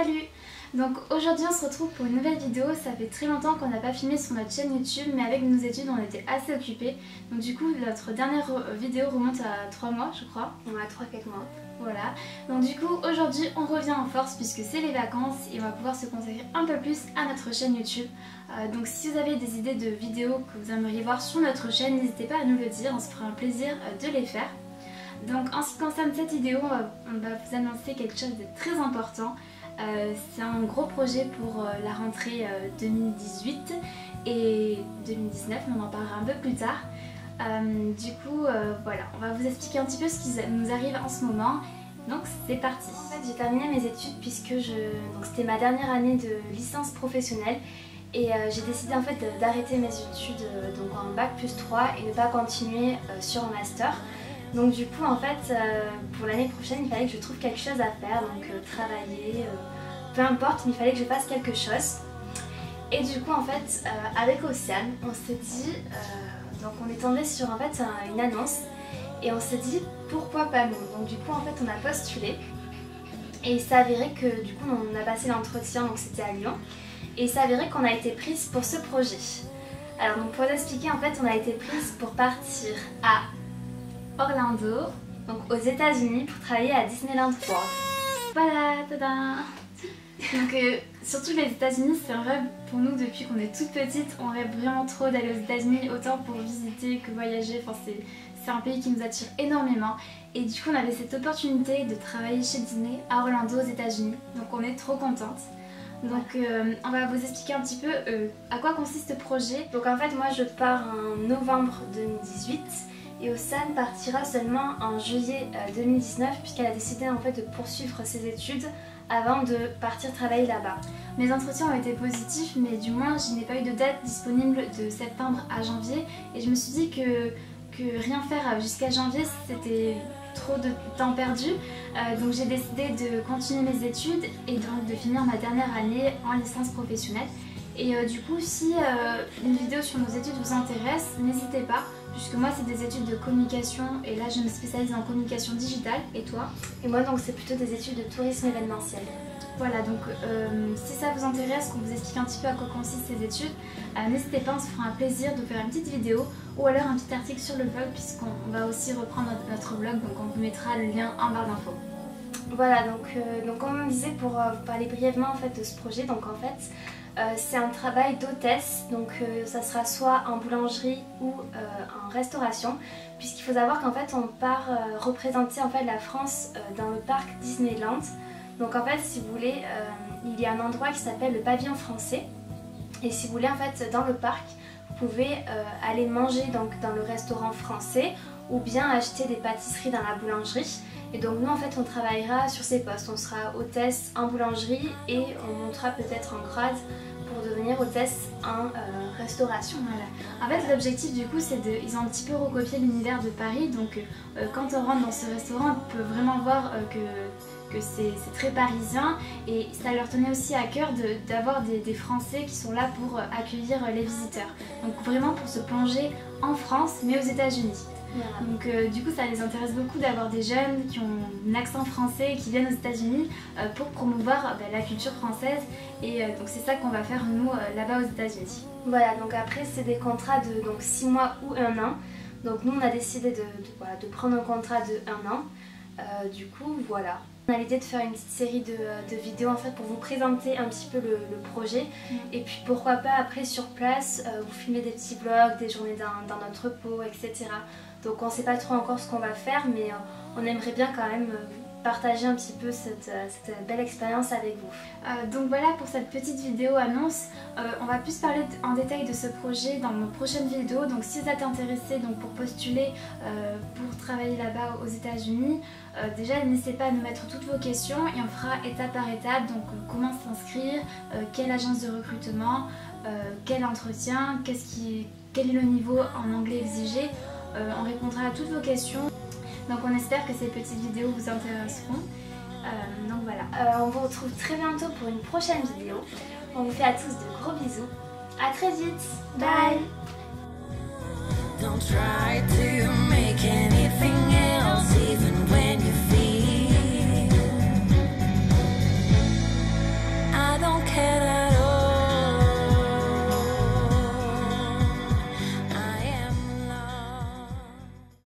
Salut! Donc aujourd'hui on se retrouve pour une nouvelle vidéo. Ça fait très longtemps qu'on n'a pas filmé sur notre chaîne YouTube, mais avec nos études on était assez occupés. Donc du coup notre dernière vidéo remonte à 3 mois je crois. On a 3-4 mois. Voilà. Donc du coup aujourd'hui on revient en force puisque c'est les vacances et on va pouvoir se consacrer un peu plus à notre chaîne YouTube. Donc si vous avez des idées de vidéos que vous aimeriez voir sur notre chaîne, n'hésitez pas à nous le dire, on se fera un plaisir de les faire. Donc en ce qui concerne cette vidéo, on va vous annoncer quelque chose de très important. C'est un gros projet pour la rentrée 2018 et 2019, mais on en parlera un peu plus tard. Voilà, on va vous expliquer un petit peu ce qui nous arrive en ce moment. Donc c'est parti. En fait j'ai terminé mes études puisque c'était ma dernière année de licence professionnelle. Et j'ai décidé en fait d'arrêter mes études donc en bac plus 3 et ne pas continuer sur un master. Donc du coup en fait pour l'année prochaine il fallait que je trouve quelque chose à faire, donc travailler, peu importe, mais il fallait que je fasse quelque chose. Et du coup en fait avec Océane on s'est dit, donc on est tombé sur en fait une annonce et on s'est dit pourquoi pas nous. Donc du coup en fait on a postulé et il s'est avéré que du coup on a passé l'entretien, donc c'était à Lyon. Et il s'est avéré qu'on a été prise pour ce projet. Alors donc pour vous expliquer, en fait on a été prise pour partir à Orlando, donc aux États-Unis, pour travailler à Disneyland World. Voilà, tada. Donc surtout les États-Unis, c'est un rêve pour nous depuis qu'on est toute petite. On rêve vraiment trop d'aller aux États-Unis, autant pour visiter que voyager. Enfin c'est un pays qui nous attire énormément. Et du coup on avait cette opportunité de travailler chez Disney à Orlando aux États-Unis. Donc on est trop contente. Donc on va vous expliquer un petit peu à quoi consiste ce projet. Donc en fait moi je pars en novembre 2018 et Océane partira seulement en juillet 2019 puisqu'elle a décidé en fait de poursuivre ses études avant de partir travailler là-bas. Mes entretiens ont été positifs, mais du moins je n'ai pas eu de date disponible de septembre à janvier et je me suis dit que rien faire jusqu'à janvier c'était trop de temps perdu, donc j'ai décidé de continuer mes études et donc de finir ma dernière année en licence professionnelle. Et du coup si une vidéo sur nos études vous intéresse, n'hésitez pas, puisque moi c'est des études de communication et là je me spécialise en communication digitale. Et toi? Et moi donc c'est plutôt des études de tourisme événementiel. Voilà, donc si ça vous intéresse qu'on vous explique un petit peu à quoi consistent ces études, n'hésitez pas, on se fera un plaisir de faire une petite vidéo ou alors un petit article sur le blog puisqu'on va aussi reprendre notre blog, donc on vous mettra le lien en barre d'infos. Voilà, donc comme on disait, pour vous parler brièvement en fait de ce projet, donc en fait c'est un travail d'hôtesse, donc ça sera soit en boulangerie ou en restauration, puisqu'il faut savoir qu'en fait on part représenter en fait la France dans le parc Disneyland. Donc en fait si vous voulez, il y a un endroit qui s'appelle le pavillon français et si vous voulez en fait dans le parc vous pouvez aller manger donc dans le restaurant français ou bien acheter des pâtisseries dans la boulangerie. Et donc nous en fait on travaillera sur ces postes, on sera hôtesse en boulangerie et on montera peut-être en grade pour devenir hôtesse en restauration. Voilà. En fait l'objectif du coup c'est ils ont un petit peu recopié l'univers de Paris, donc quand on rentre dans ce restaurant on peut vraiment voir que c'est très parisien et ça leur tenait aussi à cœur d'avoir des Français qui sont là pour accueillir les visiteurs. Donc vraiment pour se plonger en France mais aux États-Unis. Voilà. Donc du coup ça les intéresse beaucoup d'avoir des jeunes qui ont un accent français et qui viennent aux États-Unis pour promouvoir la culture française et donc c'est ça qu'on va faire nous là-bas aux États-Unis. Voilà, donc après c'est des contrats de 6 mois ou 1 an. Donc nous on a décidé de prendre un contrat de 1 an. Du coup voilà. On a l'idée de faire une petite série de vidéos en fait pour vous présenter un petit peu le projet et puis pourquoi pas après sur place vous filmer des petits vlogs, des journées dans notre repos, etc. Donc on ne sait pas trop encore ce qu'on va faire mais on aimerait bien quand même partager un petit peu cette belle expérience avec vous. Donc voilà pour cette petite vidéo annonce. On va plus parler en détail de ce projet dans nos prochaines vidéos. Donc si vous êtes intéressé pour postuler pour travailler là-bas aux États-Unis, déjà n'hésitez pas à nous mettre toutes vos questions et on fera étape par étape. Donc comment s'inscrire, quelle agence de recrutement, quel entretien, quel est le niveau en anglais exigé. On répondra à toutes vos questions. Donc on espère que ces petites vidéos vous intéresseront. Donc voilà. On vous retrouve très bientôt pour une prochaine vidéo. On vous fait à tous de gros bisous. À très vite. Bye. Don't try to make anything